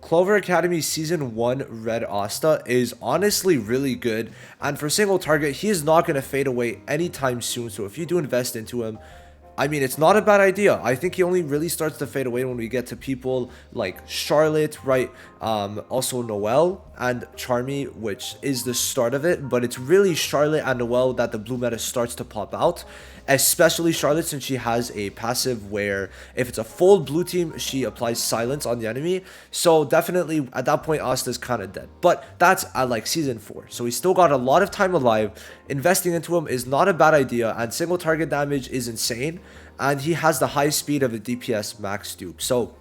Clover Academy Season 1 Red Asta is honestly really good, and for single target, he is not going to fade away anytime soon, so if you do invest into him, I mean, it's not a bad idea. I think he only really starts to fade away when we get to people like Charlotte, right? Also Noelle and Charmy, which is the start of it. But it's really Charlotte and Noelle that the blue meta starts to pop out. Especially Charlotte, since she has a passive where if it's a full blue team, she applies silence on the enemy. So definitely at that point, Asta's kind of dead. But that's at like Season 4. So he's still got a lot of time alive. Investing into him is not a bad idea. And single target damage is insane. And he has the high speed of a DPS max dupe. So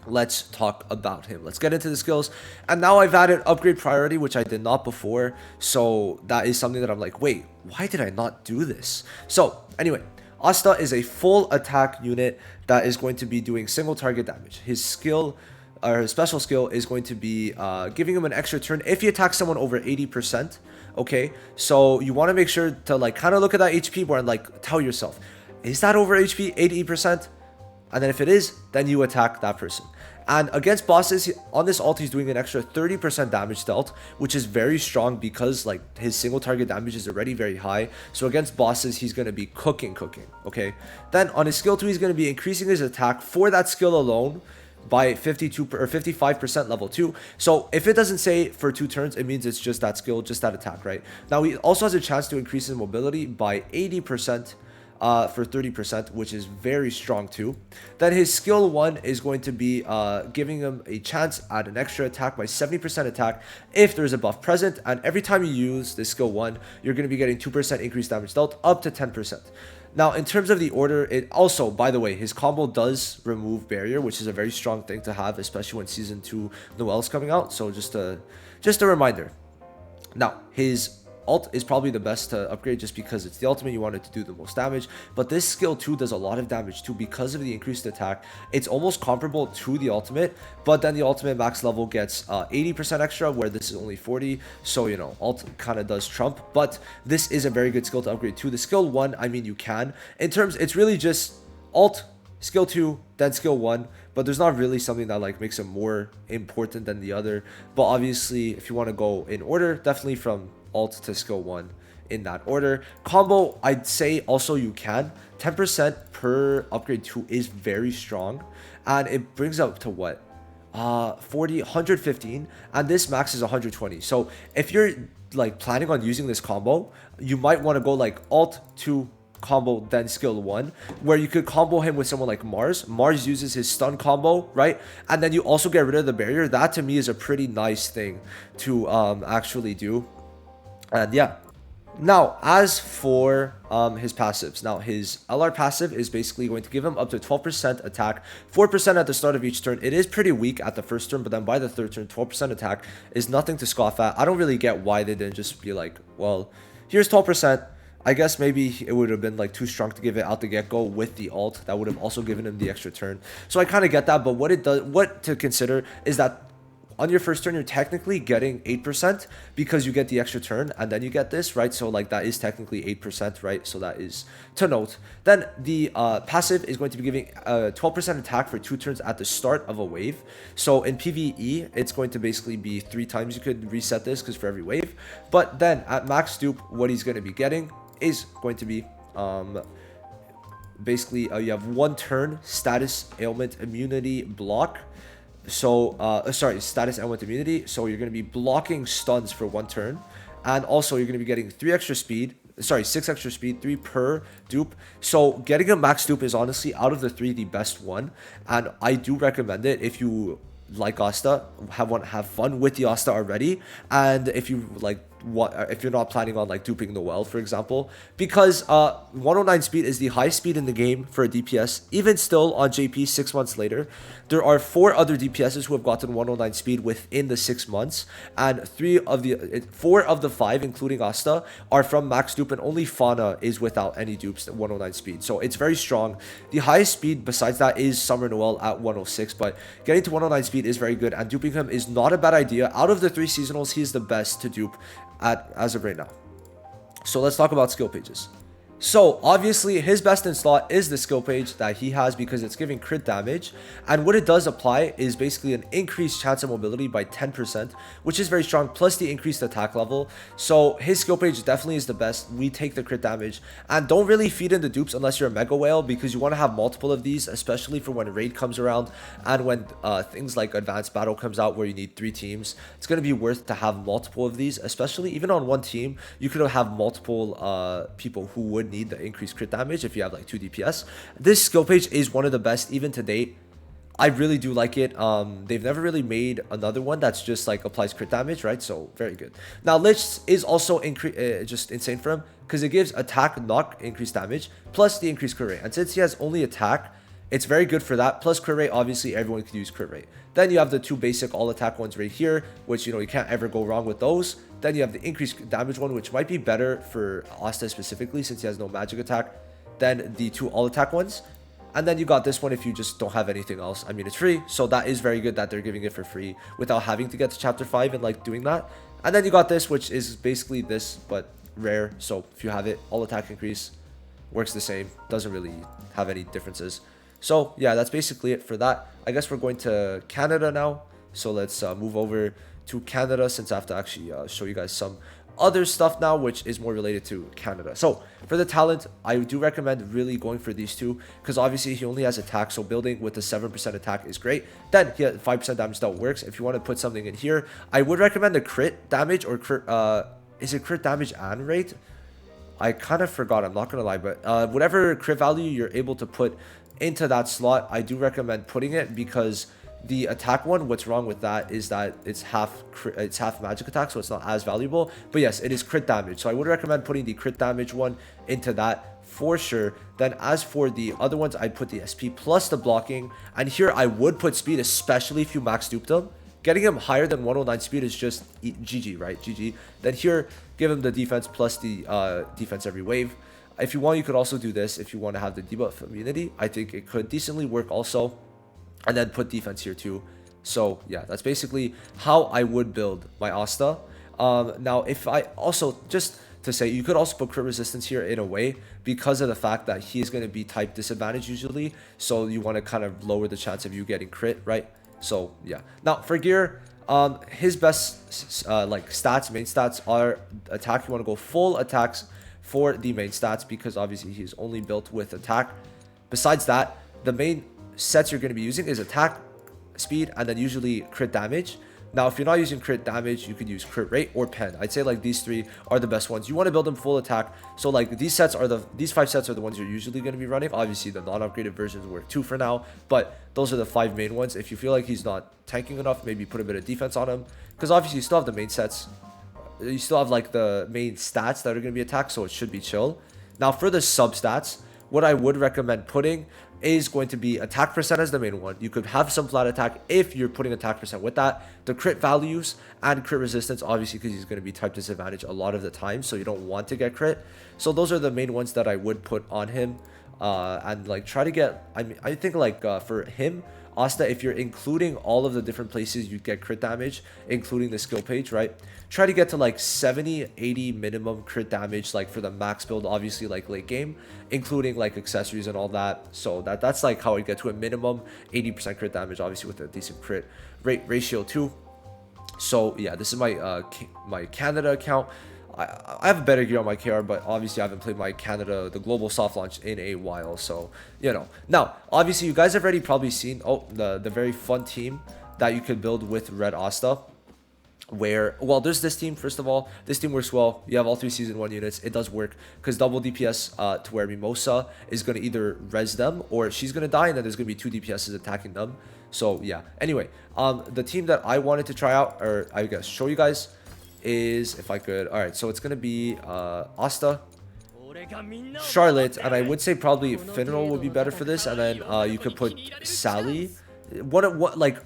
let's talk about him. Let's get into the skills. And now I've added upgrade priority, which I did not before. So that is something that I'm like, wait, why did I not do this? So anyway, Asta is a full attack unit that is going to be doing single target damage. His skill, or his special skill, is going to be giving him an extra turn if he attacks someone over 80%. Okay, so you want to make sure to like kind of look at that HP bar and like tell yourself, is that over HP 80%? And then if it is, then you attack that person. And against bosses, on this ult, he's doing an extra 30% damage dealt, which is very strong because like his single target damage is already very high. So against bosses, he's going to be cooking, okay? Then on his skill 2, he's going to be increasing his attack for that skill alone by 52 or 55% level 2. So if it doesn't say for 2 turns, it means it's just that skill, just that attack, right? Now he also has a chance to increase his mobility by 80%. For 30%, which is very strong too. Then his skill 1 is going to be giving him a chance at an extra attack by 70% attack if there's a buff present, and every time you use this skill 1, you're going to be getting 2% increased damage dealt up to 10%. Now, in terms of the order, it also, by the way, his combo does remove barrier, which is a very strong thing to have, especially when Season 2 Noelle's coming out. So just a reminder. Now, his ult is probably the best to upgrade just because it's the ultimate. You want it to do the most damage, but this skill 2 does a lot of damage too because of the increased attack. It's almost comparable to the ultimate, but then the ultimate max level gets 80% extra, where this is only 40. So you know, ult kind of does trump, but this is a very good skill to upgrade to. The skill 1, I mean, you can, in terms, it's really just ult, skill 2, then skill 1, but there's not really something that like makes it more important than the other. But obviously, if you want to go in order, definitely from ult to skill 1 in that order. Combo, I'd say also you can. 10% per upgrade 2 is very strong, and it brings up to what? 115, and this max is 120. So if you're like planning on using this combo, you might want to go like ult to combo then skill 1, where you could combo him with someone like Mars. Mars uses his stun combo, right? And then you also get rid of the barrier. That to me is a pretty nice thing to actually do. And yeah, now as for his passives, now his LR passive is basically going to give him up to 12% attack, 4% at the start of each turn. It is pretty weak at the first turn, but then by the third turn, 12% attack is nothing to scoff at. I don't really get why they didn't just be like, well, here's 12%. I guess maybe it would have been like too strong to give it out the get-go with the ult. That would have also given him the extra turn. So I kind of get that, but what to consider is that on your first turn, you're technically getting 8% because you get the extra turn and then you get this, right? So like that is technically 8%, right? So that is to note. Then the passive is going to be giving 12% attack for 2 turns at the start of a wave. So in PvE, it's going to basically be 3 times you could reset this because for every wave. But then at max dupe, what he's going to be getting is going to be basically you have 1 turn status ailment immunity block. So sorry, status ailment immunity. So you're going to be blocking stuns for 1 turn, and also you're going to be getting 6 extra speed, 3 per dupe. So getting a max dupe is honestly out of the 3 the best one, and I do recommend it if you like Asta, have fun with the Asta already, and if you like if you're not planning on like duping Noelle, for example, because 109 speed is the high speed in the game for a DPS. Even still on JP 6 months later, there are 4 other DPSs who have gotten 109 speed within the 6 months, and 4 of the 5, including Asta, are from max dupe, and only Fauna is without any dupes at 109 speed. So it's very strong. The highest speed besides that is Summer Noelle at 106, but getting to 109 speed is very good, and duping him is not a bad idea. Out of the 3 seasonals, he is the best to dupe as of right now. So let's talk about skill pages. So obviously his best in slot is the skill page that he has because it's giving crit damage, and what it does apply is basically an increased chance of mobility by 10%, which is very strong, plus the increased attack level. So his skill page definitely is the best. We take the crit damage, and don't really feed in the dupes unless you're a mega whale, because you want to have multiple of these, especially for when raid comes around and when things like advanced battle comes out where you need 3 teams. It's going to be worth to have multiple of these, especially even on one team. You could have multiple people who would need the increased crit damage if you have like 2 DPS. This skill page is one of the best even to date. I really do like it. They've never really made another one that's just like applies crit damage, right? So very good. Now Lich is also just insane for him because it gives attack, knock, increased damage plus the increased crit rate. And since he has only attack, it's very good for that. Plus crit rate, obviously everyone can use crit rate. Then you have the 2 basic all attack ones right here, which, you know, you can't ever go wrong with those. Then you have the increased damage one, which might be better for Asta specifically since he has no magic attack than the 2 all attack ones. And then you got this one if you just don't have anything else. I mean, it's free, so that is very good that they're giving it for free without having to get to chapter 5 and like doing that. And then you got this, which is basically this but rare. So if you have it, all attack increase works the same, doesn't really have any differences. So yeah, that's basically it for that. I guess we're going to Canada now, so let's move over to Canada since I have to actually show you guys some other stuff now, which is more related to Canada. So for the talent, I do recommend really going for these two because obviously he only has attack, so building with the 7% attack is great. Then he has 5% damage that works. If you want to put something in here, I would recommend the crit damage or crit is it crit damage and rate? I kind of forgot, I'm not gonna lie, but whatever crit value you're able to put into that slot, I do recommend putting it because the attack one, what's wrong with that is that it's half magic attack, so it's not as valuable. But yes, it is crit damage, so I would recommend putting the crit damage one into that for sure. Then as for the other ones, I'd put the SP plus the blocking, and here I would put speed, especially if you max duped them. Getting him higher than 109 speed is just GG, right? GG. Then here, give him the defense plus the defense every wave. If you want, you could also do this if you want to have the debuff immunity. I think it could decently work also. And then put defense here too. So yeah, that's basically how I would build my Asta. Now, if I also, just to say, you could also put crit resistance here in a way because of the fact that he is going to be type disadvantage usually. So you want to kind of lower the chance of you getting crit, right? So yeah. Now for gear, his best like stats, main stats are attack. You want to go full attacks for the main stats because obviously he's only built with attack. Besides that, the main sets you're going to be using is attack, speed, and then usually crit damage. Now if you're not using crit damage, you could use crit rate or pen. I'd say like these 3 are the best ones. You want to build them full attack, so like these 5 sets are the ones you're usually going to be running. Obviously the non-upgraded versions work too for now, but those are the 5 main ones. If you feel like he's not tanking enough, maybe put a bit of defense on him, because obviously you still have the main sets, you still have like the main stats that are going to be attack, so it should be chill. Now for the sub stats, what I would recommend putting is going to be attack percent as the main one. You could have some flat attack if you're putting attack percent with that. The crit values and crit resistance, obviously, because he's going to be type disadvantage a lot of the time, so you don't want to get crit. So those are the main ones that I would put on him, and like try to get. I mean, I think like for him, Asta, if you're including all of the different places you get crit damage, including the skill page, right? Try to get to like 70, 80 minimum crit damage, like for the max build, obviously like late game, including like accessories and all that. So that's like how I get to a minimum 80% crit damage, obviously with a decent crit rate ratio too. So yeah, this is my my Canada account. I have a better gear on my KR, but obviously I haven't played my Canada, the global soft launch in a while. So, you know. Now, obviously you guys have already probably seen the very fun team that you could build with Red Asta. Where, well, there's this team, first of all. This team works well. You have all 3 season 1 units. It does work because double DPS to where Mimosa is going to either res them or she's going to die, and then there's going to be 2 DPSs attacking them. So, yeah. Anyway, the team that I wanted to try out, or I guess show you guys, is, if I could, all right, so it's gonna be Asta, Charlotte, and I would say probably Finral would be better for this, and then you could put Sally, what like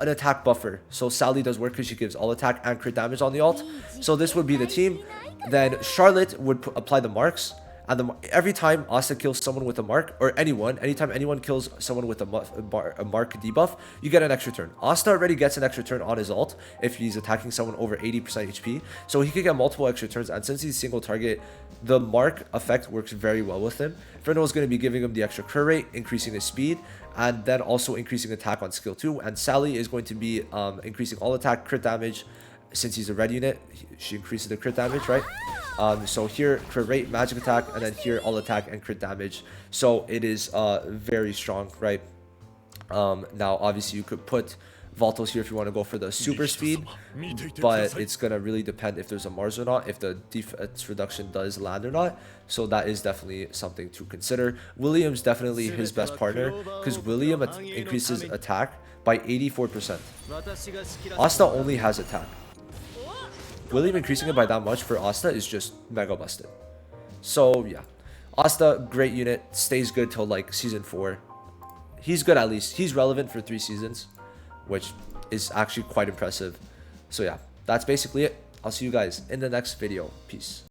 an attack buffer. So Sally does work because she gives all attack and crit damage on the ult. So this would be the team. Then Charlotte would apply the marks, And every time Asta kills someone with a mark, or anytime anyone kills someone with a mark debuff, you get an extra turn. Asta already gets an extra turn on his ult if he's attacking someone over 80% HP, so he could get multiple extra turns. And since he's single target, the mark effect works very well with him. Inferno is going to be giving him the extra crit rate, increasing his speed, and then also increasing attack on skill 2. And Sally is going to be increasing all attack, crit damage. Since he's a red unit, she increases the crit damage, right? So here, crit rate, magic attack, and then here, all attack and crit damage. So it is very strong, right? Now, obviously, you could put Voltos here if you want to go for the super speed, but it's going to really depend if there's a Mars or not, if the defense reduction does land or not. So that is definitely something to consider. William's definitely his best partner, because William increases attack by 84%. Asta only has attack. William increasing it by that much for Asta is just mega busted. So yeah, Asta, great unit, stays good till like season 4. He's good at least. He's relevant for 3 seasons, which is actually quite impressive. So yeah, that's basically it. I'll see you guys in the next video. Peace.